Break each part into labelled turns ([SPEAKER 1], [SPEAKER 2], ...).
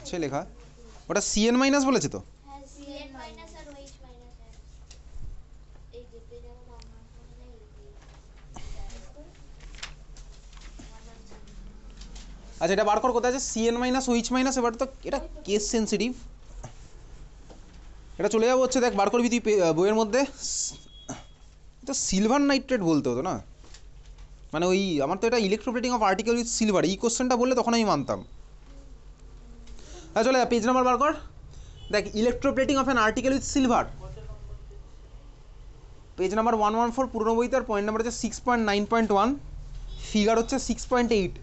[SPEAKER 1] আছে লেখা, ওটা সিএন মাইনাস বলেছে তো। আচ্ছা এটা বার কর কোথায় আছে সিএন মাইনাস ওইচ মাইনাস। এবার তো এটা কেস সেন্সিটিভ, এটা চলে যাবো হচ্ছে, দেখ বার করবি তুই বইয়ের মধ্যে। এটা সিলভার নাইট্রেট বলতে হতো না, মানে ওই আমার তো এটা electroplating of article with silver, এই কোশ্চেনটা বললে তখন আমি মানতাম। হ্যাঁ চলে যা, পেজ নাম্বার বার কর। দেখ electroplating of an article with silver, page number 114 পুরনো বইতে, আর পয়েন্ট নাম্বার হচ্ছে 6.9.1, ফিগার হচ্ছে 6.8।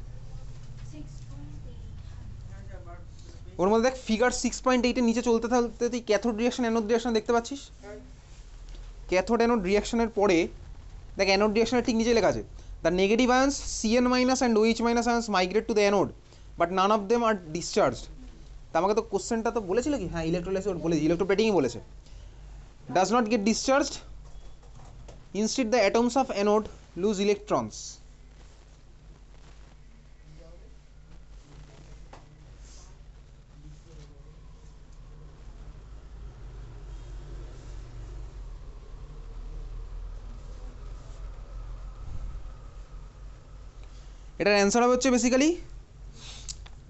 [SPEAKER 1] ওর মধ্যে দেখ ফিগার 6.8-এর নিচে চলতে থাকতে তুই ক্যাথোড রিয়াকশন অ্যানোড রিয়াকশন দেখতে পাচ্ছিস। ক্যাথোড অ্যানোড রিয়াকশনের পরে দেখ অ্যানোড রিয়াকশনের ঠিক নিচে লেখা আছে, the negative ions CN minus and OH minus ions migrate to the anode but none of them are discharged. তা আমাকে তো কোশ্চেনটা তো বলেছিল কি, হ্যাঁ ইলেকট্রোলাইসিস বলেছি, ইলেকট্রোপ্লেটিংই বলেছে। Does not get discharged, instead the atoms of anode lose electrons. এটার অ্যান্সার হবে হচ্ছে basically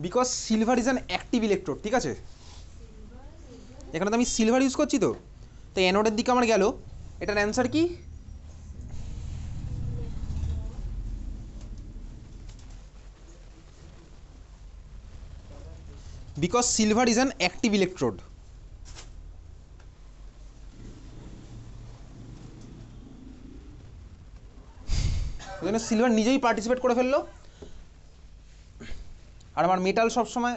[SPEAKER 1] because silver is an active electrode, ঠিক আছে। এখানে তো আমি সিলভার ইউজ করছি, তো তাই অ্যানোডের দিকে আমার গেল। এটার অ্যান্সার কি, because silver is an active electrode. ওই জন্য সিলভার নিজেই পার্টিসিপেট করে ফেললো। আর আমার মেটাল সবসময়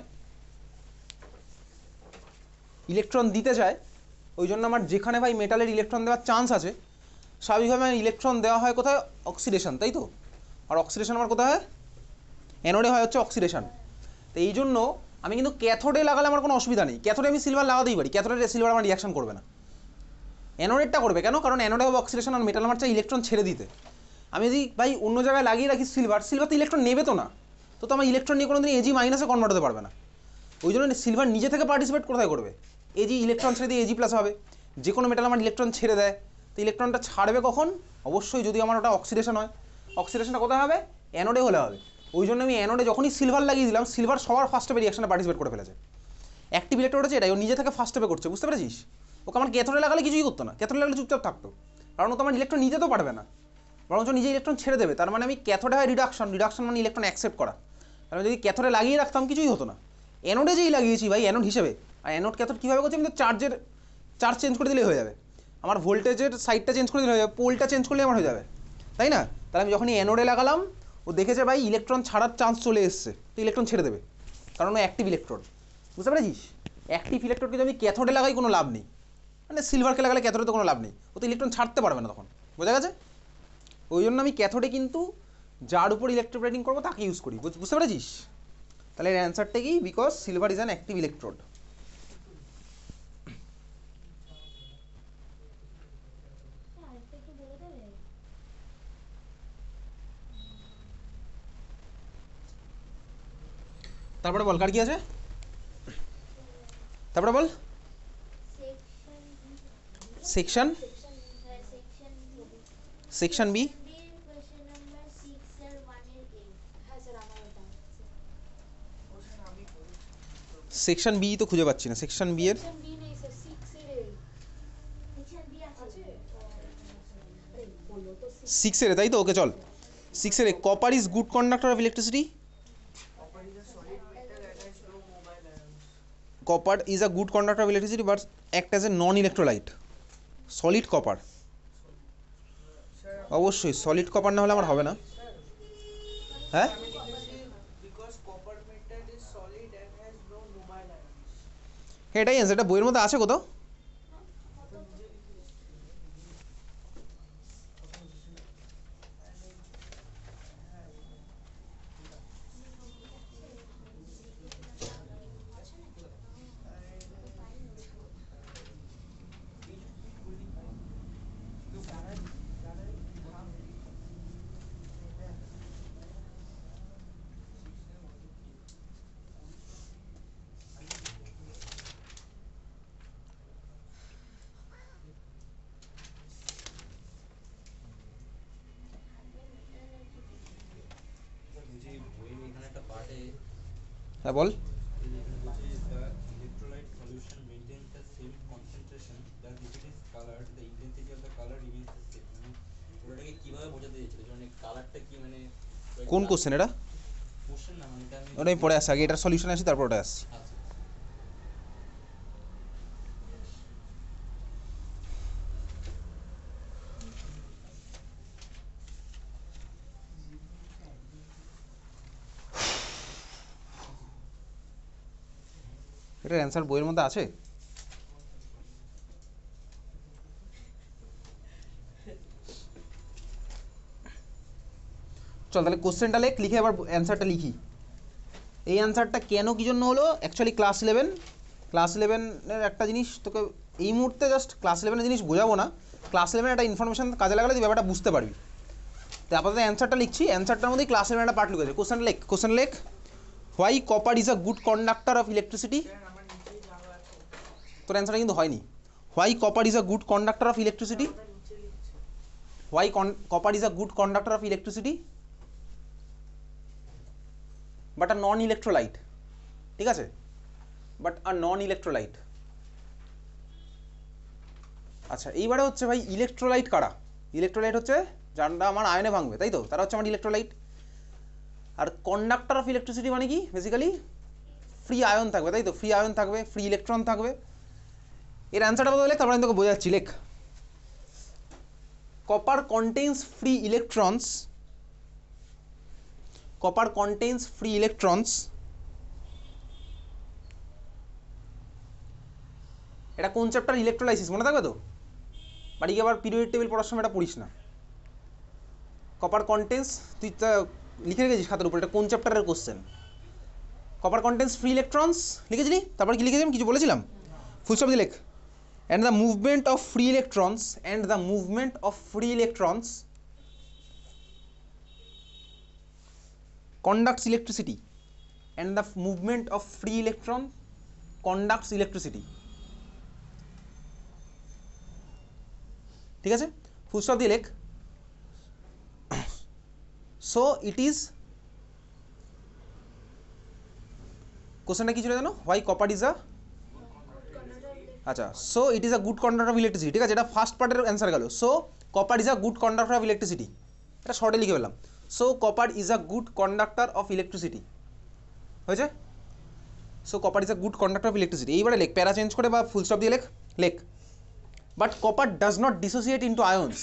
[SPEAKER 1] ইলেকট্রন দিতে চায়, ওই জন্য আমার যেখানে ভাই মেটালের ইলেকট্রন দেওয়ার চান্স আছে, স্বাভাবিকভাবে ইলেকট্রন দেওয়া হয় কোথায়, অক্সিডেশন, তাই তো। আর অক্সিডেশন আমার কোথায় হয়, অ্যানোডে হয় হচ্ছে অক্সিডেশন। তো এই জন্য আমি কিন্তু ক্যাথোডে লাগালে আমার কোনো অসুবিধা নেই, ক্যাথোডে আমি সিলভার লাগাতেই পারি, ক্যাথোডে সিলভার আমার রিয়াকশন করবে না। অ্যানোডেরটা করবে কেন, কারণ অ্যানোডে হবে অক্সিডেশন, আর মেটাল আমার চাই ইলেকট্রন ছেড়ে দিতে। আমি যদি ভাই অন্য জায়গায় লাগিয়ে রাখি সিলভার, সিলভার তো ইলেকট্রন নেবে তো না, তো আমার ইলেকট্রন নিয়ে কোনো দিন এজি মাইনাসে কনভার্ট হতে পারবে না। ওই জন্য সিলভার নিজে থেকে পার্টিসিপেট কোথায় করবে, এজি ইলেকট্রন ছেড়ে দিয়ে এজি প্লাস হবে। যে কোনো মেটাল আমার ইলেকট্রন ছেড়ে দেয়, তো ইলেকট্রনটা ছাড়বে কখন, অবশ্যই যদি আমার ওটা অক্সিডেশন হয়। অক্সিডেশনটা কোথায় হবে, অ্যানোডে হলে হবে। ওই জন্য আমি অ্যানোডে যখনই সিলভার লাগিয়ে দিলাম, সিলভার সবার ফার্স্ট স্টেপে রিয়াকশনে পার্টিসিপেট করে ফেলেছে। অ্যাক্টিভ ইলেকট্রোড হচ্ছে এটাই, ও নিজে থেকে ফার্স্ট স্টেপে করছে, বুঝতে পেরেছিস। ওকে আমার ক্যাথোডে লাগালে কিছুই করতো না, ক্যাথোডে লাগালে চুপচাপ থাকতো, কারণ ও তো আমার ইলেকট্রন নিতে তো পারবে না, বরঞ্চ নিজে ইলেকট্রন ছেড়ে দেবে। তার মানে আমি ক্যাথোডে হয় রিডাকশন, রিডাকশন মানে ইলেকট্রন অ্যাকসেপ্ট করা। তাহলে যদি ক্যাথোডে লাগিয়ে রাখতাম কিছুই হতো না। অ্যানোডে যেই লাগিয়েছি ভাই, অ্যানোড হিসেবে, আর অ্যানোড ক্যাথোড কীভাবে করছি, আমি তো চার্জ চেঞ্জ করে দিলেই হয়ে যাবে, আমার ভোল্টেজের সাইডটা চেঞ্জ করে দিলে হয়ে যাবে, পোলটা চেঞ্জ করলে আমার হয়ে যাবে, তাই না। তাহলে আমি যখনই অ্যানোডে লাগালাম, ও দেখেছে ভাই ইলেকট্রন ছাড়ার চান্স চলে এসছে, তো ইলেকট্রন ছেড়ে দেবে, কারণ ও অ্যাক্টিভ ইলেকট্রন, বুঝতে পেরেছিস। অ্যাক্টিভ ইলেকট্রনকে যদি আমি ক্যাথোডে লাগাই কোনো লাভ নেই, মানে সিলভারকে লাগালে ক্যাথোডে তো কোনো লাভ নেই, ও তো ইলেকট্রন ছাড়তে পারবে না তখন, বোঝা গেছে। ওই জন্য আমি ক্যাথোডে কিন্তু যার উপর ইলেকট্রোপ্লেটিং করবো তাকে ইউজ করি, বুঝতে পেরেছিস। তাহলে এর অ্যান্সারটা কি, because silver is an active electrode. তারপরে বল কার কি আছে, তারপরে বল। Section section B, section B তো খুঁজে পাচ্ছি না, সেকশন বি এর 6 এর, তাই তো। ওকে চল 6 এর, copper is good conductor of electricity. Copper is a good conductor of electricity but act as a non electrolyte. Solid copper, অবশ্যই সলিড কপার না হলে আমার হবে না। হ্যাঁ এটাই অ্যান্সার, এটা বইয়ের মধ্যে আছে কোথাও। হ্যাঁ বল। কোন কোশ্চেন এটা? ওটা আমি পড়ে আসছি, আগে এটার সলিউশন আসি তারপর ওটা আসছি। এটার অ্যান্সার বইয়ের মধ্যে আছে? চল তাহলে কোশ্চেনটা লেখ, লিখে আবার অ্যান্সারটা লিখি। এই অ্যান্সারটা কেন কী জন্য হলো, অ্যাকচুয়ালি ক্লাস ইলেভেনের একটা জিনিস তোকে এই মুহূর্তে জাস্ট ক্লাস ইলেভেনের জিনিস বোঝাবো না, ক্লাস ইলেভেনের একটা ইনফরমেশন কাজে লাগালে তুই ব্যাপারটা বুঝতে পারবি। তো আপাতত অ্যান্সারটা লিখছি, অ্যান্সারটার মধ্যেই ক্লাস ইলেভেন একটা পার্ট লিখেছে। কোশ্চেন লেখ, why copper is a good conductor of electricity. তোর অ্যান্সারটা কিন্তু হয়নি। Why copper is a good conductor of electricity, why copper is a good conductor of electricity but a non electrolyte, ঠিক আছে, but a non electrolyte. আচ্ছা এইবারে হচ্ছে ভাই ইলেকট্রোলাইট কারা? ইলেকট্রোলাইট হচ্ছে যারা আমার আয়নে ভাঙবে, তাই তো, তারা হচ্ছে আমার ইলেকট্রোলাইট। আর কন্ডাক্টর অফ ইলেকট্রিসিটি মানে কি, বেসিক্যালি ফ্রি আয়ন থাকবে, তাই তো, ফ্রি আয়ন থাকবে, ফ্রি ইলেকট্রন থাকবে। এর অ্যান্সারটা বলতে লেখ, তারপরে আমি তোকে বোঝাচ্ছি, লেখ। Copper contains free electrons, copper contains free electrons, এটা কোন চ্যাপ্টার? ইলেকট্রোলাইসিস, মনে থাকবে তো, বাড়ি গিয়ে আবার পিরিয়ড টেবিল পড়ার সময় এটা পড়িস না। কপার কন্টেন্স, তুই লিখে রেখেছিস খাতার উপর, এটা কোন চ্যাপ্টারের question? Copper contains free electrons লিখেছিলি, তারপরে কি লিখেছিলাম, কিছু বলেছিলাম, ফুল স্টপ দিয়ে লেখ। And the movement of free electrons, and the movement of free electrons conducts electricity, and the movement of free electron conducts electricity, ঠিক আছে, ফুল স্টপ দিয়ে লেখ। সো ইট ইজ, কোশ্চেনটা কি ছিল জানো, হোয়াই কপার ইজ আ, আচ্ছা, so it is a good conductor of electricity, ঠিক আছে, এটা ফার্স্ট পার্টের অ্যান্সার গেল। So copper is a good conductor of electricity, এটা শর্টে লিখে পেলাম। So copper is a good conductor of electricity, হয়েছে। So copper is a good conductor of electricity. এইবারে লেখ, প্যারা চেঞ্জ করে বা ফুল স্টপ দিয়ে লেখ। But copper does not dissociate into ions,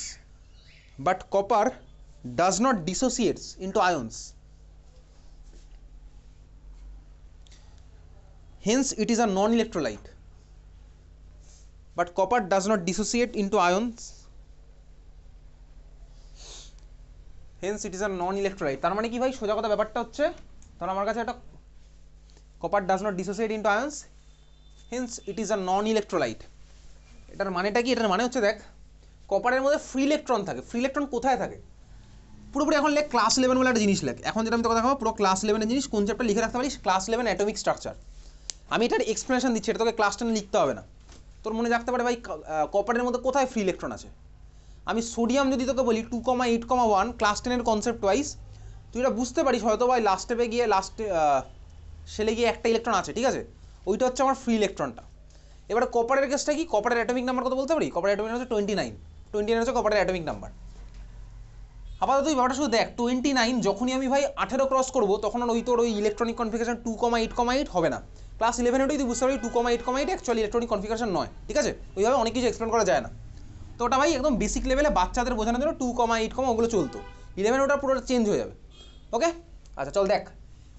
[SPEAKER 1] but copper does not dissociates into ions, hence it is a non-electrolyte. But copper does not dissociate into ions, hence it is a non-electrolyte. তার মানে কি ভাই, সোজা কথা ব্যাপারটা হচ্ছে, তাহলে আমার কাছে একটা copper does not dissociate into ions, hence it is a non-electrolyte. এটার মানেটা কি? এটার মানে হচ্ছে দেখ, কপারের মধ্যে ফ্রি ইলেকট্রন থাকে। ফ্রি ইলেকট্রন কোথায় থাকে পুরোপুরি এখন লেখ, ক্লাস 11 বলে একটা জিনিস লেখ। এখন যেটা আমি তোকে দেখাবো পুরো ক্লাস 11 এর জিনিস, কোন চ্যাপ্টার লিখে রাখতে পারিস, ক্লাস 11 অ্যাটমিক স্ট্রাকচার। আমি এটার এক্সপ্লেনেশন দিচ্ছি, এটা তোকে ক্লাস 10 লিখতে হবে না। তোর মনে রাখতে পারে ভাই কপারের মধ্যে কোথায় ফ্রি ইলেকট্রন আছে। আমি সোডিয়াম যদি তোকে বলি 2,8,1 ক্লাস 10-এর কনসেপ্ট ওয়াইজ, তুই এটা বুঝতে পারিস হয়তো ভাই, লাস্ট স্টেপে গিয়ে সেলে গিয়ে একটা ইলেকট্রন আছে, ঠিক আছে, ওইটা হচ্ছে আমার ফ্রি ইলেকট্রনটা। এবারে কপারের কেসটা কি, কপারের অ্যাটমিক নাম্বার কত বলতে পারি? কপারের অ্যাটমিক নাম্বার হচ্ছে 29 হচ্ছে কপারের অ্যাটমিক নাম্বার। আপাতত তুই ব্যাপারটা শুধু দেখ, 29 যখনই আমি ভাই 18 ক্রস করবো, তখন আর ওই তোর ওই ইলেকট্রনিক কনফিগারেশন 2,8,8 হবে না। ক্লাস 11 তুই বুঝতে পারবি 2,8,8 অ্যাকচুয়ালি ইলেকট্রনিক কনফিগারেশন নয়, ঠিক আছে, ওইভাবে অনেক কিছু এক্সপ্লেন করা যায় না। তো ওটা ভাই একদম বেসিক লেভেলে বাচ্চাদের বোঝানোর জন্য 2,8, ওগুলো চলতো। 11 ওটা পুরো চেঞ্জ হয়ে যাবে, ওকে। আচ্ছা চল দেখ,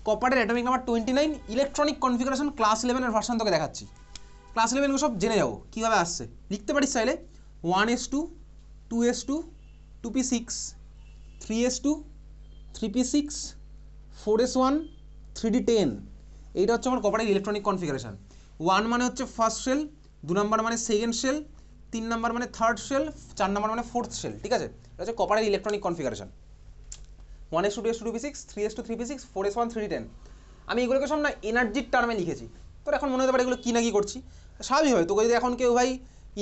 [SPEAKER 1] কপারের atomic number 29, electronic configuration class 11-এর ভার্সন তোকে দেখাচ্ছি। ক্লাস 11 সব জেনে যাবো কীভাবে আসছে, লিখতে পারিস চাইলে 1s2, 2s2, 2p6, 3s2, 3p6, 4s1, 3d10, এইটা হচ্ছে আমার কপারের ইলেকট্রনিক কনফিগারেশন। 1 মানে হচ্ছে ফার্স্ট শেল, 2 নাম্বার মানে সেকেন্ড শেল, 3 নাম্বার মানে থার্ড শেল, 4 নাম্বার মানে ফোর্থ শেল, ঠিক আছে, এটা হচ্ছে কপারের electronic configuration. 1s2, 2s2, 2p6, 3s2, 3p6, 4s1, 3d10। আমি এগুলোকে সব না এনার্জির টার্মে লিখেছি। তোর এখন মনে হতে পারে এগুলো কী না কী করছি, স্বাভাবিক হবে। তোকে যদি এখন কেউ ভাই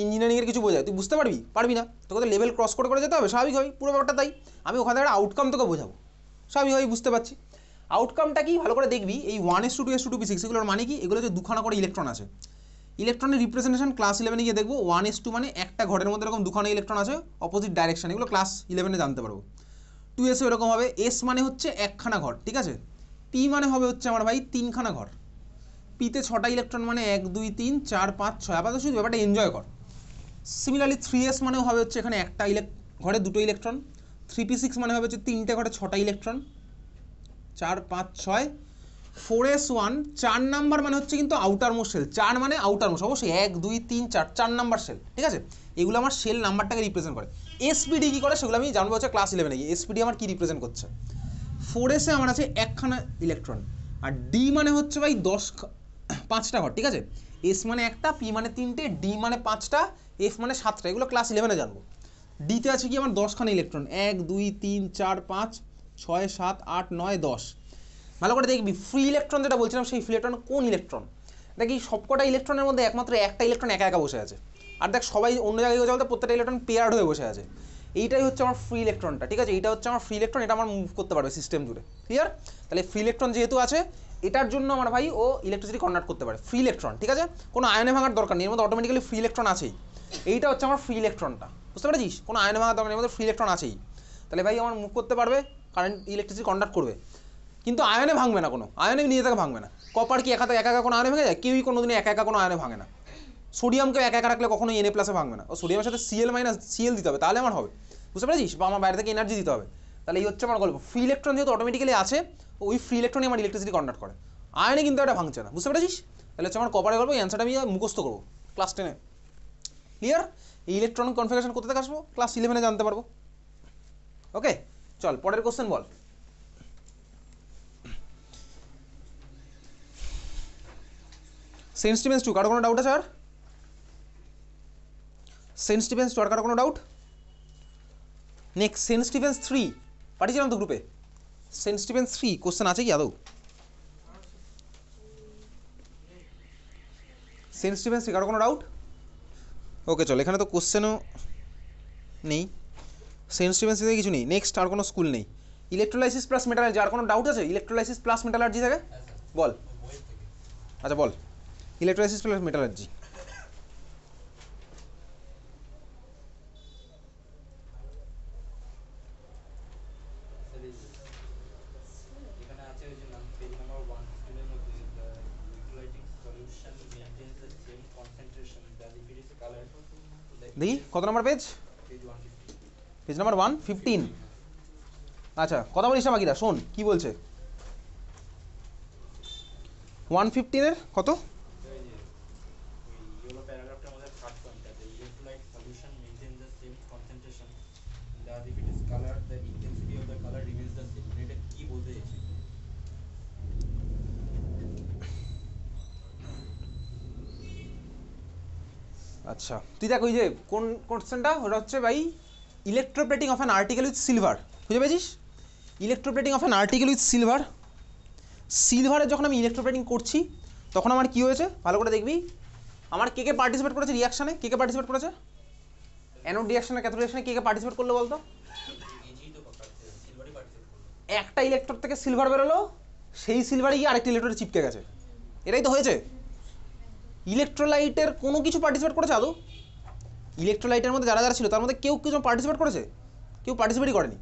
[SPEAKER 1] ইঞ্জিনিয়ারিংয়ের কিছু বোঝায়, তুই বুঝতে পারবি না, তোকে তো লেভেল ক্রস করে যেতে হবে, স্বাভাবিক হবে, পুরো ব্যাপারটা তাই। আমি ওখানে একটা আউটকাম তোকে বোঝাবো, স্বাভাবিকভাবেই বুঝতে পারছি। আউটকামটা কি ভালো করে দেখবি, এই 1s2 2s2 2p6 এগুলোর মানে কি, এগুলো যে দুখানা করে ইলেকট্রন আছে, ইলেকট্রনের রিপ্রেজেন্টেশন ক্লাস 11 গিয়ে দেখবো 1s2 মানে একটা ঘরের মধ্যে এরকম দুখানা ইলেকট্রন আছে অপোজিট ডাইরেকশন, এগুলো ক্লাস 11 জানতে পারবো। 2s এরকম হবে, s মানে হচ্ছে একখানা ঘর, ঠিক আছে, p মানে হবে হচ্ছে আমার ভাই তিনখানা ঘর, পিতে 6টা ইলেকট্রন মানে 1 2 3 4 5 6, আপাতত শুধু ব্যাপারটা এনজয় কর। সিমিলারলি 3s মানেও হবে হচ্ছে এখানে একটা ঘরে দুটো ইলেকট্রন, 3p6 মানে হবে হচ্ছে তিনটে ঘরে 6টা ইলেকট্রন, 4 5 6, 4s1 4 নাম্বার মানে হচ্ছে কিন্তু আউটার মোস্ট সেল, 4 মানে আউটার মোস্ট, অবশ্যই 1 2 3 4 4 নাম্বার সেল, ঠিক আছে, এগুলো আমার সেল নাম্বারটাকে রিপ্রেজেন্ট করে। এসপিডি কী করে সেগুলো আমি জানবো হচ্ছে ক্লাস 11 গিয়ে, এসপিডি আমার কী রিপ্রেজেন্ট করছে। 4s আমার আছে একখানা ইলেকট্রন, আর ডি মানে হচ্ছে ভাই 5টা ঘর, ঠিক আছে, এস মানে একটা, পি মানে তিনটে, ডি মানে 5টা, এফ মানে 7টা, এগুলো ক্লাস 11 জানবো। ডিতে আছে কি আমার 10খানা ইলেকট্রন, 1 2 3 4 5 6 7 8 9 10। ভালো করে দেখবি ফ্রি ইলেকট্রন যেটা বলছিলাম সেই ফ্রি ইলেকট্রন কোন ইলেকট্রন, দেখি সবকটা ইলেকট্রনের মধ্যে একমাত্র একটা ইলেকট্রন একা একা বসে আছে, আর দেখ সবাই অন্য জায়গায় গেছে বলতে প্রত্যেকটা ইলেকট্রন পেয়ার্ড হয়ে বসে আছে, এইটাই হচ্ছে আমার ফ্রি ইলেকট্রনটা, ঠিক আছে, এইটা হচ্ছে আমার ফ্রি ইলেকট্রন, এটা আমার মুভ করতে পারবে সিস্টেম জুড়ে, ক্লিয়ার। তাহলে ফ্রি ইলেকট্রন যেহেতু আছে এটার জন্য আমার ভাই ও ইলেকট্রিসিটি কনভার্ট করতে পারে, ফ্রি ইলেকট্রন, ঠিক আছে, কোনো আয়নে ভাঙার দরকার নেই, এর মধ্যে অটোমেটিক্যালি ফ্রি ইলেকট্রন আছেই, এইটা হচ্ছে আমার ফ্রি ইলেকট্রনটা, বুঝতে পেরেছিস, কোনো আয়নে ভাঙার দরকার নেই, এর মধ্যে ফ্রি ইলেকট্রন আছেই, তাহলে ভাই আমার মুভ করতে পারবে, কারেন্ট ইলেকট্রিসিটি কন্ডাক্ট করবে, কিন্তু আয়নে ভাঙবে না, কোনো আয়নে নিজে থেকে ভাঙবে না। কপার কি একা একা কোনো আয়নে ভেঙে যায়, কেউই কোনো দিন একা একা কোনো আয়নে ভাঙে না। সোডিয়ামকে একা একা রাখলে কখনো Na প্লাসে ভাঙবে না, ও সোডিয়ামের সাথে Cl দিতে হবে, তাহলে আমার হবে, বুঝতে পেরেছিস, বা আমার বাইরে থেকে এনার্জি দিতে হবে, তাহলে এই হচ্ছে আমার গল্প। ফ্রি ইলেকট্রন যেহেতু অটোমেটিক্যালি আছে, ওই ফ্রি ইলেকট্রনই আমার ইলেকট্রিসিটি কনভার্ট করে, আয়নে কিন্তু এটা ভাঙছে না, বুঝতে পেরেছিস, তাহলে হচ্ছে আমার কপারের গল্প, এই অ্যান্সারটা আমি মুখস্থ করবো ক্লাস 10-এ, ক্লিয়ার। এই ইলেকট্রনিক কনফিগারেশন কোথা থেকে আসবো, ক্লাস 11-এ জানতে পারবো। ওকে, চল পরের কোশ্চেন বল। সেন্ট স্টিভেন্স 2 কারো কোনো ডাউট আছে আর? সেন্ট স্টিভেন্স 2 আর কারো কোনো ডাউট? নেক্সট সেন্ট স্টিভেন্স 3 পাঠিয়েছিলাম তো গ্রুপে, সেন্ট স্টিভেন্স 3 কোশ্চেন আছে কি আদৌ? সেন্ট স্টিভেন্স 3 কারো কোনো ডাউট? ওকে চল, এখানে তো কোশ্চেনও নেই, সেন্ট স্টিভেন্স থেকে কিছু নেই, নেক্সট আর কোনো স্কুল নেই। ইলেকট্রোলাইসিস প্লাস মেটালার্জি, আর কোনো ডাউট আছে ইলেকট্রোলাইসিস প্লাস মেটালার্জি থেকে? বল, আচ্ছা বল, ইলেকট্রোলাইসিস প্লাস মেটালার্জি। দেখি কত নম্বর পেজ? Page number 115। আচ্ছা কথা বলিস না বাকিরা, শোন কি বলছে। 115-এর কত? আচ্ছা তুই দেখ ওই যে কোন কোশ্চেনটা, ওটা হচ্ছে ভাই electroplating of an article with silver, বুঝে পেয়েছিস, electroplating of an article with silver. সিলভারের যখন আমি ইলেকট্রোপ্লেটিং করছি তখন আমার কী হয়েছে ভালো করে দেখবি, আমার কে কে পার্টিসিপেট করেছে রিয়াকশানে, কে কে পার্টিসিপেট করেছে অ্যানোড রিয়াকশানে, ক্যাথোড রিয়াকশানে কে কে পার্টিসিপেট করলো বলতো? একটা ইলেকট্রোড থেকে সিলভার বেরোলো, সেই সিলভারে গিয়ে আরেকটা ইলেকট্রোডে চিপকে গেছে, এটাই তো হয়েছে। ইলেকট্রোলাইটের কোনো কিছু পার্টিসিপেট করেছে আদৌ? ইলেকট্রোলাইটের মধ্যে যারা যারা ছিল তার মধ্যে কেউ কিছু পার্টিসিপেট করেছে? কেউ পার্টিসিপেটই করেনি।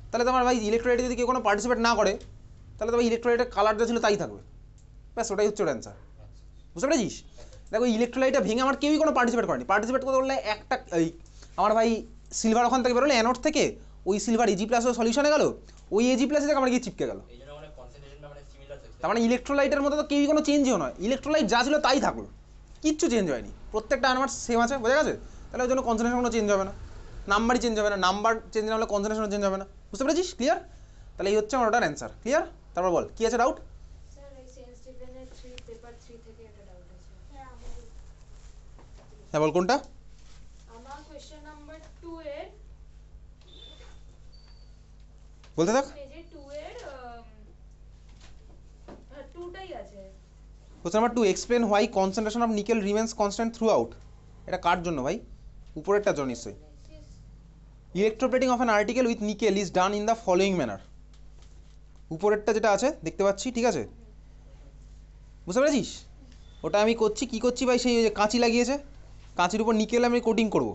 [SPEAKER 1] তাহলে তো আমার ভাই ইলেকট্রোলাইটে যদি কেউ কোনো পার্টিসিপেট না করে তাহলে তো ভাই ইলেকট্রোলাইটের কালার যা ছিল তাই থাকবে, ব্যাস ওটাই হচ্ছে ওর অ্যান্সার, বুঝতে পেরেছিস। দেখো ইলেকট্রোলাইটটা ভেঙে আমার কেউই কোনো পার্টিসিপেট করেনি, পার্টিসিপেট করতে বললে একটা এই আমার ভাই সিলভার ওখান থেকে বেরোলে অ্যানোড থেকে, ওই সিলভার এজি প্লাস সলিউশনে গেল, ওই এজি প্লাসে থেকে আমার গিয়ে চিপকে গেল, তার মানে ইলেকট্রোলাইটের মধ্যে তো কেউই কোনো চেঞ্জও নয়, ইলেকট্রোলাইট যা ছিল তাই থাকলো, কিচ্ছু চেঞ্জ হয়নি, প্রত্যেকটা আমার সেম আছে, বোঝা গেছে। তাহলে ওই জন্য কনসেন্ট্রেশন কোনো চেঞ্জ হবে না, নাম্বারই চেঞ্জ হবে না, নাম্বার চেঞ্জ না হলে কনসেন্ট্রেশনও চেঞ্জ হবে না, বুঝতে পেরেছিস, ক্লিয়ার। তাহলে এই হচ্ছে আমার ওটার অ্যান্সার, ক্লিয়ার। তারপর বল কি আছে ডাউট? হ্যাঁ বল কোনটা?
[SPEAKER 2] আমার কোশ্চেন নাম্বার 2 এর
[SPEAKER 1] বলতে থাক,
[SPEAKER 2] পেজে 2 এর 2টাই আছে।
[SPEAKER 1] Question number 2, explain why concentration of nickel remains constant through out. এটা কার জন্য ভাই? উপরেরটা জন্য নিশ্চয়ই। Electroplating of an article with nickel is done in the following manner. উপরেরটা যেটা আছে দেখতে পাচ্ছি, ঠিক আছে, বুঝতে পেরেছিস? ওটা আমি করছি, কি করছি ভাই, সেই যে কাঁচি লাগিয়েছে, কাঁচির উপর নিকেল আমি কোটিং করব।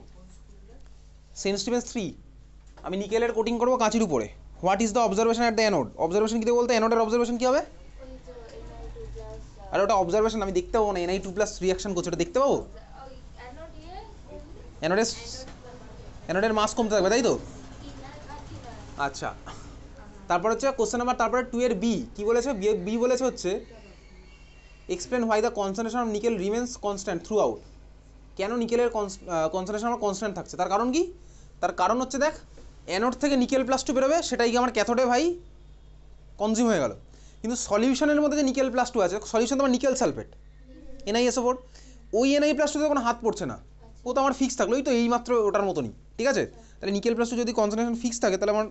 [SPEAKER 1] সেন্ট স্টিভেন্স 3 আমি নিকেলের কোটিং করব কাঁচির উপরে। What is the observation at the anode? Observation কী বলতে, অ্যানোডের অবজারভেশন কী হবে?
[SPEAKER 3] ওই তো NI2 প্লাস
[SPEAKER 1] আর ওটা অবজারভেশন আমি দেখতে পাবো না, Ni2+ রিয়াকশন করছে, ওটা দেখতে পাবো?
[SPEAKER 3] ওই অ্যানোড ইয়ে
[SPEAKER 1] অ্যানোডের অ্যানোডের মাস কমতে থাকবে, তাই তো?
[SPEAKER 3] ইনার
[SPEAKER 1] আচ্ছা, তারপর হচ্ছে কোশ্চেন নাম্বার, তারপরে 2 এর বি কী বলেছে? বি বলেছে হচ্ছে explain why the concentration of nickel remains constant through out. কেন নিকেলের কনসেন্ট্রেশন আমার কনস্ট্যান্ট থাকছে? তার কারণ কি? তার কারণ হচ্ছে দেখ, অ্যানোড থেকে নিকেল প্লাস 2 বেরোবে, সেটাই কি আমার ক্যাথোডে ভাই কনজিউম হয়ে গেল। কিন্তু সলিউশনের মধ্যে যে নিকেল প্লাস 2 আছে, সলিউশন তো আমার নিকেল সালফেট NiSO4, ওই Ni+2 তে কোনো হাত পড়ছে না, ও তো আমার ফিক্স থাকলো, ওই তো এইমাত্র ওটার মতনই, ঠিক আছে? তাহলে নিকেল প্লাস 2 যদি কনসেন্ট্রেশন ফিক্স থাকে, তাহলে আমার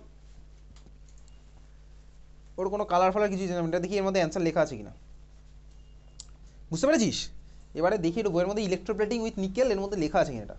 [SPEAKER 1] ওর কোনো কালার ফালার কিছু জানি না। দেখি এর মধ্যে অ্যান্সার লেখা আছে কিনা, বুঝতে পেরেছিস? এবারে দেখি একটু বইয়ের মধ্যে ইলেকট্রোপ্লেটিং উইথ নিকেল এর মধ্যে লেখা আছে কিনা এটা।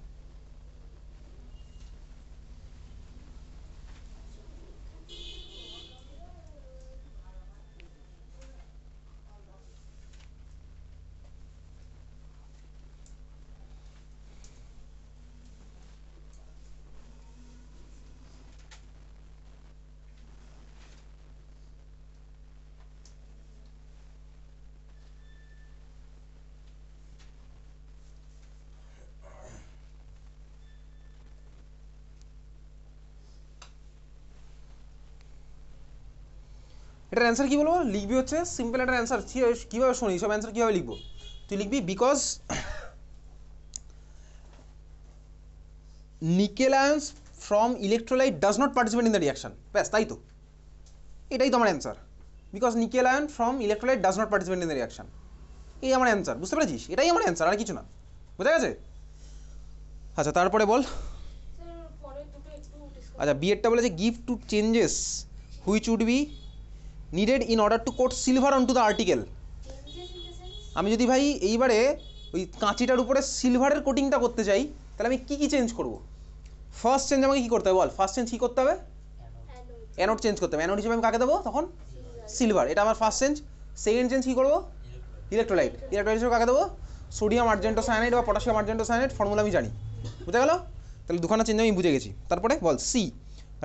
[SPEAKER 1] এটার অ্যান্সার কী বলবো? লিখবি হচ্ছে সিম্পল একটা অ্যান্সার। কীভাবে শুনি সব অ্যান্সার কীভাবে লিখবো? তুই লিখবি because nickel আয়ন্স from electrolyte does not participate in the reaction, ব্যাস, তাই তো, এটাই তো আমার answer. Because nickel ion from electrolyte does not participate in the reaction, এই আমার অ্যান্সার, বুঝতে পেরেছিস? এটাই আমার অ্যান্সার, আর কিছু না, বোঝা গেছে? আচ্ছা, তারপরে বল।
[SPEAKER 2] স্যার পরের দুটো একটু ডিসকাস।
[SPEAKER 1] আচ্ছা, বিএডটা বলেছে give two changes which would be needed in order to quote silver on to the article.
[SPEAKER 3] Changes in the sense
[SPEAKER 1] আমি যদি ভাই এইবারে ওই কাঁচিটার উপরে সিলভারের কোটিংটা করতে চাই, তাহলে আমি কী কী চেঞ্জ করবো? ফার্স্ট চেঞ্জ আমাকে কী করতে হবে বল? ফার্স্ট চেঞ্জ কী করতে হবে?
[SPEAKER 3] অ্যানোড
[SPEAKER 1] অ্যানোড চেঞ্জ করতে হবে। অ্যানোড হিসেবে আমি কাকে দেবো তখন? সিলভার, এটা আমার ফার্স্ট চেঞ্জ। সেকেন্ড চেঞ্জ কী করবো? ইলেকট্রোলাইট। ইলেকট্রোলাইট হিসেবে কাকে দেবো? সোডিয়াম আর্জেন্টো সায়ানাইড বা পটাশিয়াম আর্জেন্টো সায়ানাইড, ফর্মুলা আমি জানি, বুঝা গেল? তাহলে দুখানা চেঞ্জ আমি বুঝে গেছি। তারপরে বল C,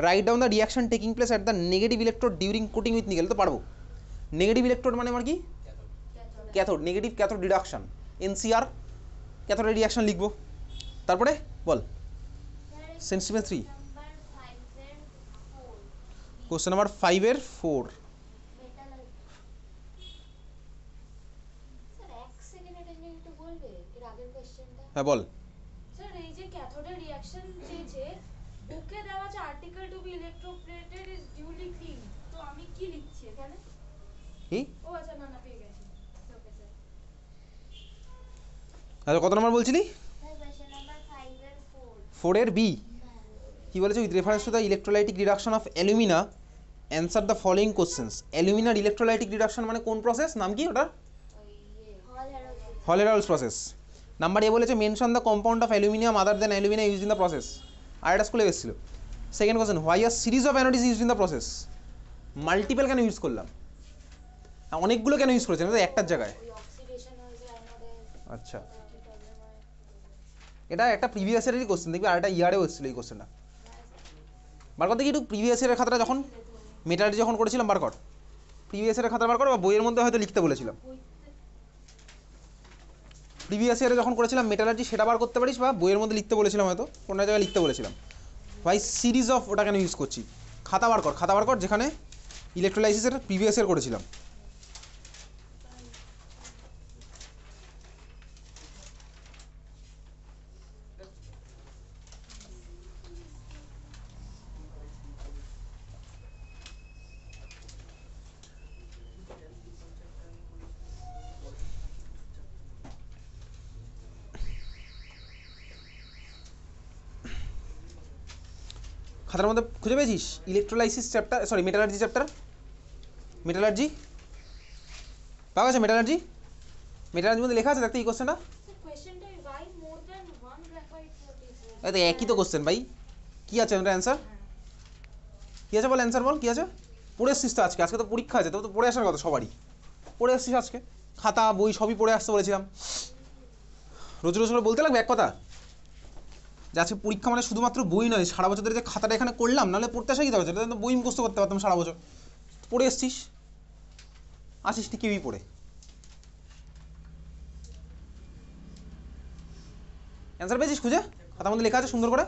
[SPEAKER 1] right down the reaction taking place at the negative electrode during coating with nickel. তো পারবো। নেগেটিভ ইলেকট্রোড মানে আমার কি? Cathode, negative cathode reduction, NCR cathode reaction লিখবো। তারপরে বল সেন্ট স্টিভেন্স 3 কোশ্চেন নাম্বার 5 এর 4।
[SPEAKER 3] স্যার এক সেকেন্ড এটা নিয়ে একটু বলবে এর আগের কোশ্চেনটা?
[SPEAKER 1] হ্যাঁ বল।
[SPEAKER 2] স্যার এই যে ক্যাথোডের রিঅ্যাকশন চেয়েছে, বুকে দেওয়া আছে article to be electroplated is duly clean, তো আমি কি লিখছি এখানে?
[SPEAKER 1] কি?
[SPEAKER 2] ও আচ্ছা, না না, পেয়ে গেছি। Okay sir.
[SPEAKER 1] আচ্ছা, কত নম্বর বলছিলি?
[SPEAKER 3] স্যার কোশ্চেন নাম্বার 5 এর 4।
[SPEAKER 1] 4 এর বি কি বলেছে? With reference to the electrolytic reduction of alumina answer the following questions. অ্যালুমিনার ইলেকট্রোলাইটিক রিডাকশন মানে কোন প্রসেস? নাম কি ওটার?
[SPEAKER 3] ওই ইয়ে হল হেরোজ
[SPEAKER 1] হল-হেরল্ডস প্রসেস। নাম্বার এ বলেছে mention the compound of aluminium other than alumina use in the process. আর এটা স্কুলে এসেছিল। Second question, why are series of anode is use in the process. Multiple কেন ইউজ করলাম? অনেকগুলো কেন ইউজ করেছেন একটার জায়গায়?
[SPEAKER 3] ওই অক্সিডেশন হয়েছে অ্যানোডে,
[SPEAKER 1] আচ্ছা,
[SPEAKER 3] কি প্রবলেম হয়?
[SPEAKER 1] এটা একটা প্রিভিয়াস ইয়ারেরই কোশ্চেন, দেখবি আর একটা ইয়ারেও এসেছিল এই কোশ্চেনটা। বার কর দেখি একটু প্রিভিয়াস ইয়ারের খাতাটা, যখন মেটালজি যখন করেছিলাম বার কর, প্রিভিয়াস ইয়ারের খাতা বার কর, বা বইয়ের মধ্যে হয়তো লিখতে বলেছিলাম। প্রিভিয়াস ইয়ারে যখন করেছিলাম মেটালার্জি সেটা বার করতে পারিস, বা বইয়ের মধ্যে লিখতে বলেছিলাম, হয়তো কোনো জায়গায় লিখতে বলেছিলাম। ভাই সিরিজ অফ ওটা কেন ইউজ করছি? খাতা বার কর, খাতা বার কর যেখানে ইলেকট্রোলাইসিসের প্রিভিয়াস ইয়ার করেছিলাম। খাতার মধ্যে খুঁজে পেয়েছিস electrolysis chapter, sorry metallurgy chapter, metallurgy পাওয়া গেছে? মেটালার্জির মধ্যে লেখা আছে, দেখতে এই কোশ্চেনটা।
[SPEAKER 2] স্যার কোয়েশ্চেনটা why more than one graphite pot is used?
[SPEAKER 1] এই তো একই তো কোশ্চেন ভাই, কী আছে ওটা অ্যান্সার? কী আছে বল, অ্যান্সার বল কী আছে? পড়ে এসছিস তো আজকে, আজকে তো পরীক্ষা আছে, তবে তো পড়ে আসার কথা সবারই, পড়ে এসছিস আজকে, খাতা বই সবই পড়ে আসতে বলেছিলাম। রোজ রোজ বলতে লাগবে এক কথা যে আজকে পরীক্ষা মানে শুধুমাত্র বই নয়, সারা বছর ধরে যে খাতাটা এখানে করলাম, নাহলে পড়তে আসা কি দরকার, এটা তো বই মুখস্থ করতে পারতাম সারা বছর। পড়ে এসছিস, আসিস নি কেউই পড়ে। অ্যান্সার পেয়েছিস খুঁজে? খাতার মধ্যে লেখা আছে সুন্দর করে?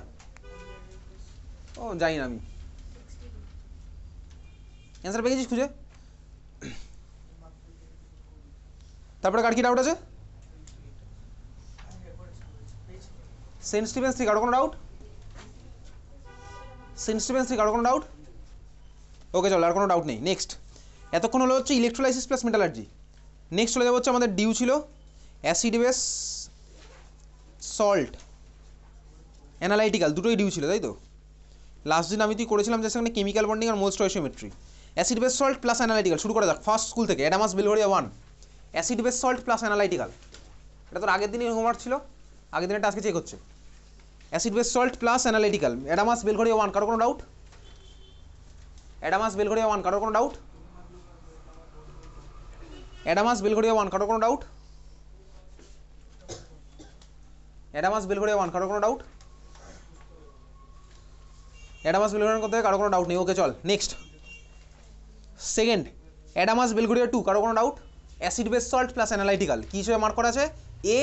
[SPEAKER 1] ও জানি না আমি। অ্যান্সার পেয়ে গেছিস খুঁজে? তারপরে কার কি ডাউট আছে? সেন্ট স্টিভেন্স থেকে কারো কোনো ডাউট? সেন্ট স্টিভেন্স থেকে কারো কোনো ডাউট? ওকে চলো, আর কোনো ডাউট নেই। নেক্সট, এতক্ষণ হলো হচ্ছে ইলেকট্রোলাইসিস প্লাস মেটালার্জি। নেক্সট চলে যাবো হচ্ছে আমাদের ডিউ ছিল অ্যাসিড বেস সল্ট অ্যানালাইটিক্যাল, দুটোই ডিউ ছিল তাই তো? লাস্ট দিন আমি তুই করেছিলাম যে সেখানে কেমিক্যাল বন্ডিং আর mole stoichiometry. Acid base salt plus analytical শুরু করা যাক ফার্স্ট স্কুল থেকে, Adamas Belgharia 1। Acid base salt plus analytical, এটা তোর আগের দিনই হোমওয়ার্ক ছিল, আগের দিন এটা আজকে চেক হচ্ছে। Acid base salt plus analytical, Adamas Belgharia 1, কারো কোনো ডাউট? অ্যাডামাস বেলঘরিয়া 1, কারো কোনো ডাউট? অ্যাডামাস বেলঘরিয়া 1, কারো কোনো ডাউট? অ্যাডামাস বেলঘরিয়া 1, কারো কোনো ডাউট? অ্যাডামাস বেলঘরিয়ার কথা কারো কোনো ডাউট নেই। ওকে চল নেক্সট, সেকেন্ড অ্যাডামাস বেলঘরিয়া 2, কারো কোনো doubt? Acid base salt plus analytical, কী হিসেবে মার্ক করা আছে? A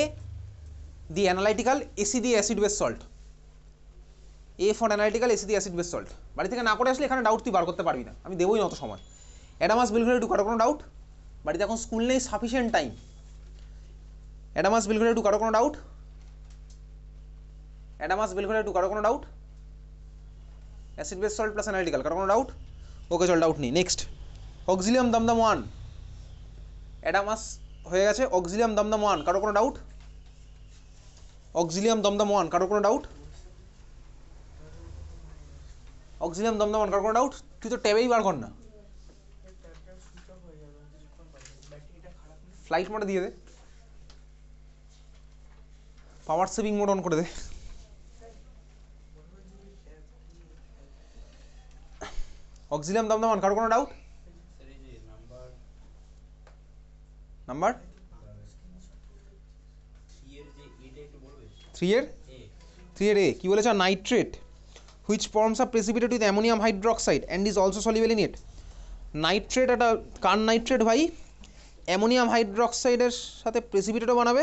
[SPEAKER 1] the analytical, AC the acid base salt. A for analytical, AC the acid base salt. বাড়ি থেকে না করে আসলে এখানে ডাউট তুই বার করতে পারবি না, আমি দেবোই না অত সময়। অ্যাডামাস বেলঘরিয়া 2, কারো কোনো ডাউট? বাড়িতে এখন স্কুল নেই, সাফিসিয়েন্ট টাইম। অ্যাডামাস বেলঘরিয়া 2, কারো কোনো ডাউট? অ্যাডামাস বেলঘরিয়া 2, কারো কোনো doubt? Acid base salt plus analytical, কারো কোনো ডাউট? ওকে চল ডাউট নেই। নেক্সট, অক্সিলিয়াম দমদম 1, অ্যাডামাস হয়ে গেছে। অক্সিলিয়াম দমদম 1, কারো কোনো ডাউট? অক্সিলিয়াম দমদম 1, কারো কোনো ডাউট? অক্সিলিয়াম দমদম 1, কারো কোনো ডাউট? তুই তো ট্যাবেই বার কর না, ফ্লাইট মোডে দিয়ে দে, পাওয়ার সেভিং মোড অন করে দে। অক্সিলিয়াম দমদম 1, কারো কোনো ডাউট? নাম্বার 3 এর এ কি বলেছে? Nitrate which forms a precipitate with ammonium hydroxide and is also soluble in it. Nitrate, একটা কার নাইট্রেট ভাই? অ্যামোনিয়াম হাইড্রোক্সাইডের সাথে প্রেসিপিটেটও বানাবে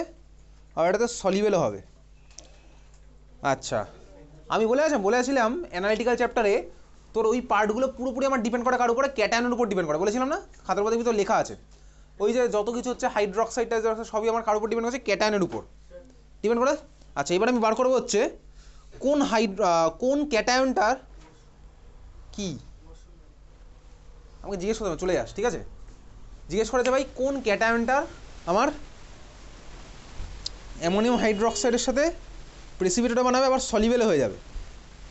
[SPEAKER 1] আর এটাতে সলিবেলও হবে। আচ্ছা, আমি বলেছিলাম অ্যানালিটিক্যাল চ্যাপ্টারে তোর ওই পার্টগুলো পুরোপুরি আমার ডিপেন্ড করে কার উপরে? ক্যাটায়নের উপর ডিপেন্ড করে, বলেছিলাম না? খাতার মধ্যে ভিতরে লেখা আছে ওই যে যত কিছু হচ্ছে হাইড্রোক্সাইড সবই আমার কার উপর ডিপেন্ড করছে? ক্যাটায়নের উপর ডিপেন্ড করে। আচ্ছা, এবার আমি বার করবো হচ্ছে কোন ক্যাটায়নটার কি, আমাকে জিজ্ঞেস করতে চলে যাস, ঠিক আছে? জিজ্ঞেস করেছে ভাই কোন ক্যাটায়নটার আমার অ্যামোনিয়াম হাইড্রোক্সাইডের সাথে প্রেসিপিটেটও বানাবে আবার সলিবেলও হয়ে যাবে।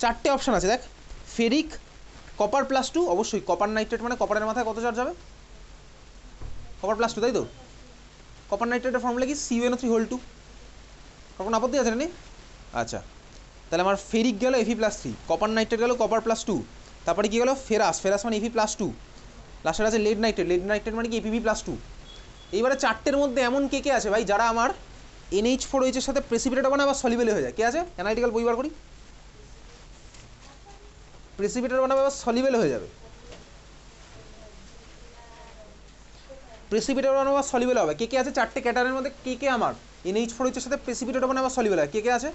[SPEAKER 1] 4টে অপশান আছে দেখ, ফেরিক, কপার প্লাস 2, অবশ্যই কপার নাইট্রেট মানে কপারের মাথায় কত চার্জ যাবে? কপার প্লাস 2 তাই তো? কপার নাইট্রেটের ফর্মুলা কি? CuNO3 কোনো আপত্তি আছে না? আচ্ছা, তাহলে আমার ফেরিক গেল Fe+3, কপার নাইট্রেট গেল কপার প্লাস 2, তারপরে কি গেলো ফেরাস মানে Fe+2, লাস্টের আছে লেড নাইট্রেট মানে কি Pb+2। এইবারে 4টের মধ্যে এমন কে আছে ভাই যারা আমার NH4OH এর সাথে প্রেসিপিটেট বানায় আবার সলিবেল হয়ে যায়? কে আছে? অ্যানালিটিক্যাল বই বার করি। প্রেসিপিটেট বানাবে আবার সলিবেল হয়ে যাবে, প্রেসিপিটেট বানাবে আবার সলিবেল হবে। কে আছে 4টে ক্যাটারের মধ্যে? কে আমার NH4OH এর সাথে প্রেসিপিটেট বানাবে আবার সলিবেল হয়? কে আছে?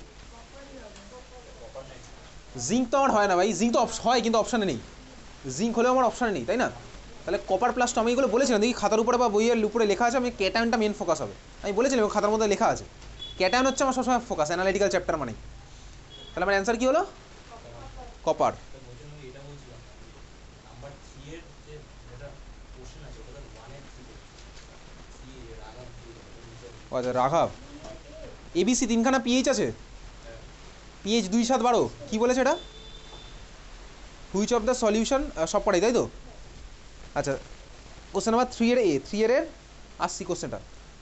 [SPEAKER 1] জিঙ্ক তো আমার হয় না ভাই, জিঙ্ক তো হয় কিন্তু অপশানে নেই, জিঙ্ক হলেও আমার অপশানে নেই, তাই না? তাহলে কপার প্লাস 2 আমি এগুলো বলেছিলাম, দেখি খাতার উপরে বা বইয়ের উপরে লেখা আছে, আমি ক্যাটায়নটা মেন ফোকাস হবে, আমি বলেছিলাম খাতার মধ্যে লেখা আছে ক্যাটায়ন হচ্ছে আমার সবসময় ফোকাস অ্যানালিটিক্যাল চ্যাপ্টার মানে। তাহলে আমার অ্যান্সার কী হলো? কপার। আচ্ছা, রাঘব ABC 3খানা পিএইচ আছে, পিএইচ 2, 7, 12, কী বলেছে এটা? হুইচ অফ দ্য সলিউশন, সব পড়াই তাই তো? আচ্ছা, কোশ্চেন নাম্বার 3 এর এর আসছি কোশ্চেনটা,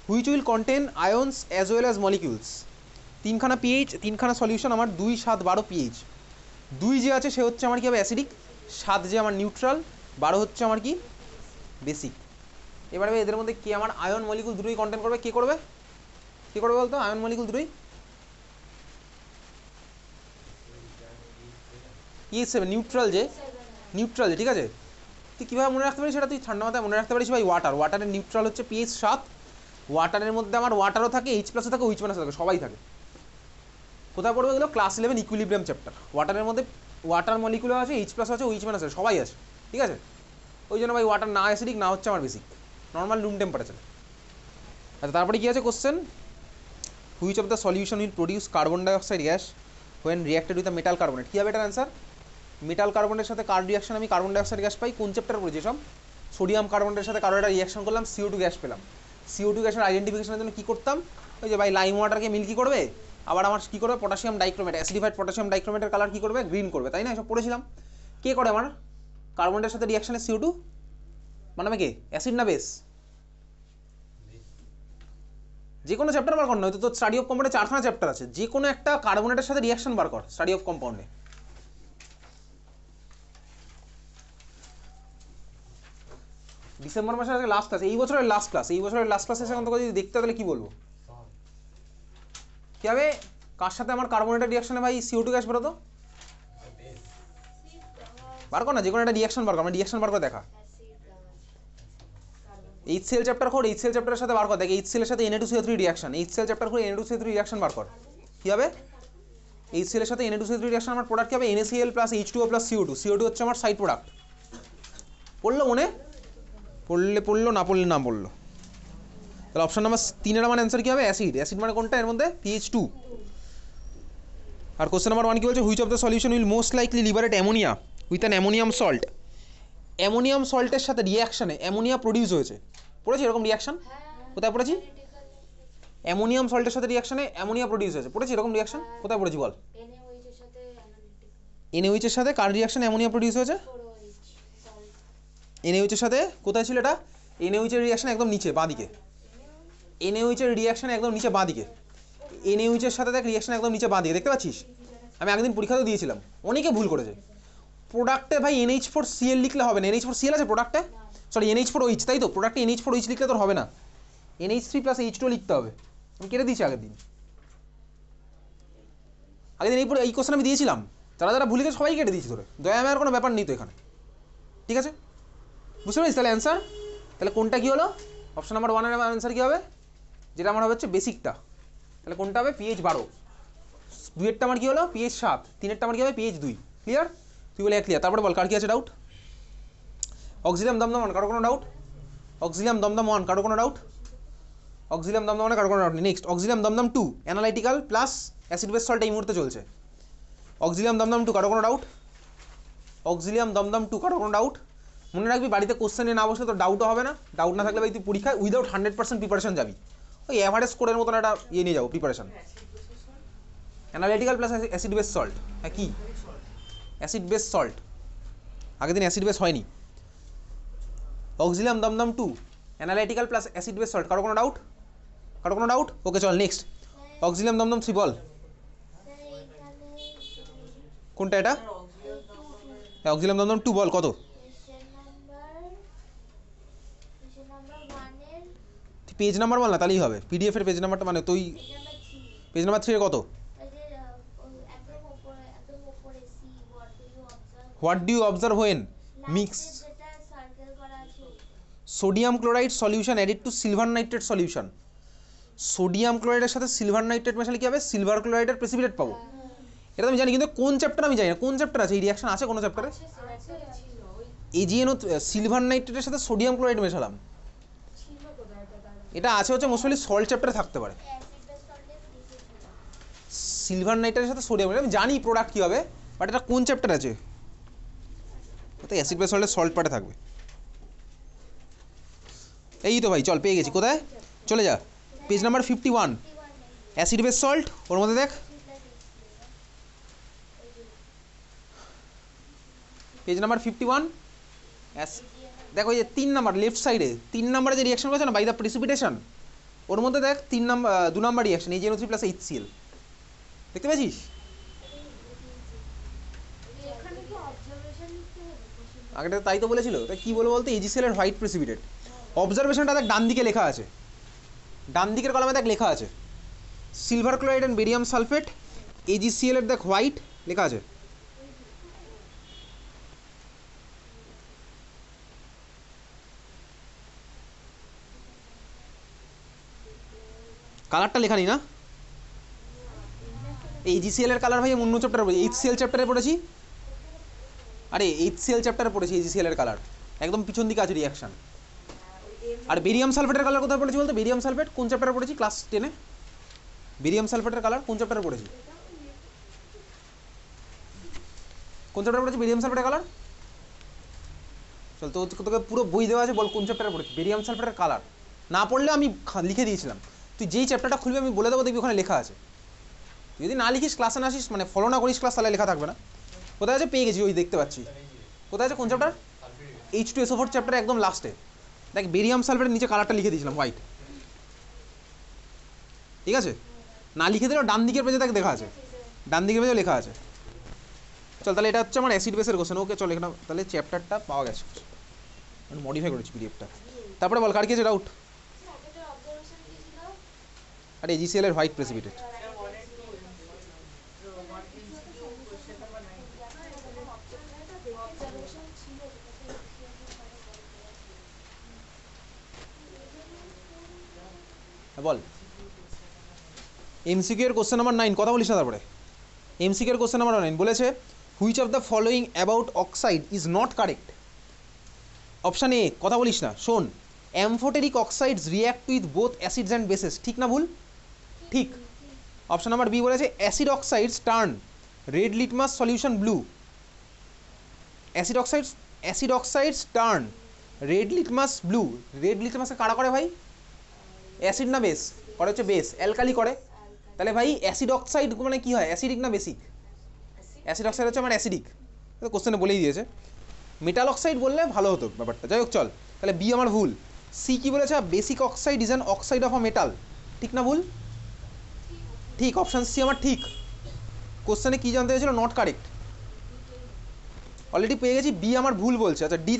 [SPEAKER 1] which will contain ions as well as molecules. 3খানা পিএইচ, 3খানা সলিউশন, আমার 2, 7, 12 পিএইচ। 2 যে আছে সে হচ্ছে আমার কী হবে? অ্যাসিডিক। 7 যে আমার নিউট্রাল, 12 হচ্ছে আমার কি বেসিক। এবারে এদের মধ্যে কে আমার আয়ন মলিকুল দুটোই কন্টেন্ট করবে, কে করবে, কে করবে বলতো আয়ন মলিকুল দুটোই? EH7 নিউট্রাল যে, নিউট্রাল যে, ঠিক আছে। তুই কীভাবে মনে রাখতে পারিস সেটা? তুই ঠান্ডা মাথায় মনে রাখতে পারিস ভাই, ওয়াটারের নিউট্রাল হচ্ছে pH 7। ওয়াটারের মধ্যে আমার ওয়াটারও থাকে, H+ থাকে, OH- থাকে, সবাই থাকে। কোথায় পড়বে এগুলো? Class 11 equilibrium chapter. ওয়াটারের মধ্যে ওয়াটার মলিকুলও আছে, H+ আছে, OH- আছে, সবাই আছে, ঠিক আছে। ওই জন্য ভাই ওয়াটার না অ্যাসিডিক না হচ্ছে আমার বেসিক, নর্মাল রুম টেম্পারেচার। আচ্ছা তারপরে কী আছে question? Which of the solution will produce carbon dioxide gas when reacted with the metal carbonate? কী হবে এটার অ্যান্সার? মেটাল কার্বনের সাথে কার রিয়াকশন আমি কার্বন ডাইঅক্সাইড গ্যাস পাই? কোন চ্যাপ্টার পড়েছি সব? সোডিয়াম কার্বনের সাথে কারো একটা রিয়াকশন করলাম, CO2 গ্যাস পেলাম। CO2 গ্যাসের আইডেন্টিফিকেশনের জন্য কী করতাম? ওই যে ভাই লাইম ওয়াটারকে মিল্কি করবে, আবার আমার কী করবে পটাশিয়াম ডাইক্রোমেট, অ্যাসিডিফাইড পটাশিয়াম ডাইক্রোমেটের কালার কী করবে? গ্রিন করবে, তাই না? এসব পড়েছিলাম। কে করে আমার কার্বনের সাথে রিয়াকশানে CO2 মানে কে? অ্যাসিড না বেস? যে কোনো চ্যাপ্টার বার কর, নয়তো তোর স্টাডি অফ কম্পাউন্ডে 4খানা চ্যাপ্টার আছে, যে কোনো একটা কার্বনেটের সাথে রিয়াকশন বার কর স্টাডি অফ কম্পাউন্ডে। ডিসেম্বর মাসের আজকে লাস্ট ক্লাস, এই বছরের লাস্ট ক্লাস, এই বছরের লাস্ট ক্লাস এসে এখন তোকে যদি দেখতে হয় তাহলে কী বলবো? কী হবে? কার সাথে আমার কার্বনেটের রিয়াকশনে ভাই CO2 গ্যাস বেরোতো? বার কর না, যে কোনো একটা রিয়াকশন বার কর, আমার রিয়াকশন বার করে দেখা। HCl চ্যাপ্টার খোর, HCl চ্যাপ্টারের সাথে বার কর, দেখ HCl এর সাথে Na2CO3 রিয়াকশন, HCl চ্যাপ্টার খোর Na2CO3 রিয়াকশন বার কর, কী হবে? HCl এর সাথে Na2CO3 রিয়াকশন আমার প্রোডাক্ট কী হবে? NaCl plus H2O plus CO2, CO2 হচ্ছে আমার সাইড প্রোডাক্ট। পড়লো মনে? পড়লে পড়লো, না পড়লে না পড়লো। তাহলে অপশন নাম্বার 3 এর আমার অ্যান্সার কী হবে? অ্যাসিড। অ্যাসিড মানে কোনটা এর মধ্যে? pH 2। আর কোশ্চেন নাম্বার 1 কী বলছে? Which of the solution will most likely liberate ammonia with an ammonium salt? Ammonium সল্টের সাথে রিয়াকশানে অ্যামোনিয়া প্রডিউস হয়েছে, পড়েছি এরকম রিয়াকশন? কোথায় পড়েছি? অ্যামোনিয়াম সল্টের সাথে রিয়াকশানে অ্যামোনিয়া প্রডিউস হয়েছে, পড়েছি এরকম রিয়াকশন? কোথায় পড়েছি বল? NaOH এর সাথে কার রিয়াকশানে অ্যামোনিয়া প্রডিউস হয়েছে? NaOH এর সাথে কোথায় ছিল এটা? NaOH এর রিয়াকশন একদম নিচে বাঁ দিকে, NaOH এর রিয়াকশন একদম নিচে বাঁ দিকে, NaOH এর সাথে দেখ রিয়াকশন একদম নিচে বাঁ দিকে, দেখতে পাচ্ছিস? আমি একদিন পরীক্ষাতেও দিয়েছিলাম, অনেকে ভুল করেছে। প্রোডাক্টে ভাই NH4Cl লিখলে হবে না, NH4Cl আছে প্রোডাক্টে, সরি NH4OH, তাই তো? প্রোডাক্টে NH4OH লিখলে তোর হবে না, NH3 প্লাস H2 লিখতে হবে। আমি কেটে দিয়েছি আগের দিন, এই কোশ্চেন আমি দিয়েছিলাম, যারা যারা ভুলে গেছে সবাই কেটে দিয়েছি ধরে, দয়া আমার কোনো ব্যাপার নেই তো এখানে, ঠিক আছে? বুঝতে পারিস তাহলে অ্যান্সার? তাহলে কোনটা কী হলো? অপশন নাম্বার 1 এর অ্যান্সার কী হবে? যেটা আমার হবে হচ্ছে বেসিকটা, তাহলে কোনটা হবে? pH 12। 2এরটা আমার কী হলো? pH 7। 3এরটা আমার কী হবে? pH 2। ক্লিয়ার? তুই বলে ক্লিয়ার। তারপরে বল কার কী আছে ডাউট? অক্সিলিয়াম দমদম 1 কারো কোনো ডাউট? অক্সিলিয়াম দমদম 1 কারো কোনো ডাউট? অক্সিলিয়াম দমদম 1 কারো কোনো ডাউট নেই। Next Auxilium Dum Dum 2 analytical plus acid base salt এই মুহূর্তে চলছে। অক্সিলিয়াম দমদম 2 কারো কোনো ডাউট? অক্সিলিয়াম দমদম 2 কারো কোনো ডাউট? মনে রাখবি বাড়িতে কোশ্চেনে না বসলে তো ডাউটও হবে না, ডাউট না থাকলে ভাই তুই পরীক্ষায় উইদাউট 100% প্রিপারেশন যাবি, ওই অ্যাভারেজ স্কোরের মতন একটা ইয়ে নিয়ে যাবো preparation. Analytical plus acid base salt, হ্যাঁ কি অ্যাসিড বেস সল্ট, আগের দিন অ্যাসিড বেস হয়নি। Auxilium Dum Dum 2 analytical plus acid base salt, কারো কোনো ডাউট? কারো কোনো ডাউট? ওকে চল নেক্সট অক্সিলিয়াম দমদম 3 বল কোনটা এটা? অক্সিলিয়াম দমদম 2 বল কত? পেজ নাম্বার বল না তাহলেই হবে, পিডিএফ এর পেজ নাম্বারটা, মানে তুই পেজ নাম্বার 3 এর কত? What do you observe when mix sodium chloride solution added to silver nitrate solution? Sodium ক্লোরাইডের সাথে সিলভার নাইট্রেট মেশালে কী হবে? সিলভার ক্লোরাইডের প্রেসিপিটেট পাবো। এটা আমি জানি, কিন্তু কোন চ্যাপ্টার আমি জানি না, কোন চ্যাপ্টার আছে এই রিয়াকশন আছে কোনো চ্যাপ্টারে? AgNO সিলভার নাইট্রেটের সাথে সোডিয়াম ক্লোরাইড মেশালাম, এটা আছে হচ্ছে মোস্টলি সল্ট চ্যাপ্টারে থাকতে পারে। সিলভার নাইট্রেটের সাথে সোডিয়াম, আমি জানি প্রোডাক্ট কী হবে, বাট এটা কোন চ্যাপ্টার আছে? তো অ্যাসিড বেস সল্টের সল্ট পার্টে থাকবে। এই তো ভাই চল পেয়ে গেছি, কোথায়? চলে যা page number 51 acid base salt, ওর মধ্যে দেখ পেজ নাম্বার 51 দেখো এই যে 3 নাম্বার লেফট সাইডে 3 নাম্বারে যে রিয়াকশন করেছে না বাই দ্য প্রেসিপিটেশন, ওর মধ্যে দেখ 2 number reaction AgNO3 plus HCl, দেখতে পাচ্ছিস?
[SPEAKER 2] এখানে কি অবজারভেশন অবজারভেশন লিখতে হবে কোশ্চেন
[SPEAKER 1] আগেটা তাই তো বলেছিল, তাই কী বলবো বলতে AgCl এর হোয়াইট প্রেসিপিটেট। অবজারভেশনটা দেখ ডান দিকে লেখা আছে, ডান দিকের কলামে দেখ লেখা আছে silver chloride and barium sulphate, AgCl এর দেখ হোয়াইট লেখা আছে। কালারটা লেখা নেই না? AgCl এর কালার ভাই আমি অন্য চ্যাপ্টারে পড়েছি, HCl চ্যাপ্টারে পড়েছি। আরে HCl চ্যাপ্টারে পড়েছি AgCl এর কালার, একদম পিছন দিকে আছে রিয়াকশন। আর বেরিয়াম সালফেটের কালার কোথায় পড়েছি বলতো? বেরিয়াম সালফেট কোন চ্যাপ্টারে পড়েছি ক্লাস 10-এ? বেরিয়াম সালফেটের কালার কোন চ্যাপ্টারে পড়েছি? কোন চ্যাপ্টারে পড়েছি বেরিয়াম সালফেটের কালার? চল তো তোকে পুরো বই দেওয়া আছে, বল কোন চ্যাপ্টারে পড়েছি বেরিয়াম সালফেটের কালার। না পড়লে আমি লিখে দিয়েছিলাম, তুই যেই চ্যাপ্টারটা খুলবি আমি বলে দেবো, দেখবি ওখানে লেখা আছে। তুই যদি না লিখিস, ক্লাসে না আসিস, মানে ফলো না করিস ক্লাস, তাহলে লেখা থাকবে না। কোথায় আছে? পেয়ে গেছি, ওই দেখতে পাচ্ছি। কোথায় আছে? কোন চ্যাপ্টার? H2SO4 চ্যাপ্টারে একদম লাস্টে দেখ বেরিয়াম সালফেটের নিচে কালারটা লিখে দিয়েছিলাম হোয়াইট, ঠিক আছে? না লিখে দিলেও ডান দিকের পেজে দেখ দেখা আছে, ডান দিকের পেজে লেখা আছে। চল তাহলে এটা হচ্ছে আমার অ্যাসিড বেসের কোশ্চেন। ওকে চল এখানে তাহলে চ্যাপ্টারটা পাওয়া গেছে, আমি মডিফাই করেছি পিডিএফটা। তারপরে বল কার কি আছে ডাউট?
[SPEAKER 3] আগেরটার অবজারভেশন কি ছিল?
[SPEAKER 1] আরে AgCl এর হোয়াইট প্রেসিপিটেট।
[SPEAKER 3] অবজারভেশন ছিল
[SPEAKER 1] বল এমসিকিউ এর কোশ্চেন নাম্বার 9, কথা বলিস না তারপরে। এমসিকিউ এর কোশ্চেন নাম্বার 9 বলেছে which of the following about oxide is not correct. Option A, কথা বলিস না, শোন, amphoteric oxides react with both acids and bases, ঠিক না ভুল? ঠিক। অপশান নাম্বার বি বলেছে acid oxides turn red litmus solution blue. Acid oxides turn red litmus blue. Red লিটমাসে কারা করে ভাই? অ্যাসিড না বেস? করে হচ্ছে বেস, অ্যালকালি করে। তাহলে ভাই অ্যাসিড অক্সাইড মানে কি হয়, অ্যাসিডিক না বেসিক? অ্যাসিড অক্সাইড হচ্ছে আমার অ্যাসিডিক, কোশ্চেনে বলেই দিয়েছে। মেটাল অক্সাইড বললে ভালো হতো ব্যাপারটা, যাই হোক চল। তাহলে বি আমার ভুল। সি কি বলেছে? Basic oxide is an oxide of a metal, ঠিক না ভুল? ঠিক, অপশান সি আমার ঠিক। কোশ্চেনে কি জানতে হয়েছিল? Not correct. অলরেডি পেয়ে গেছি, বি আমার ভুল বলছে। আচ্ছা ডি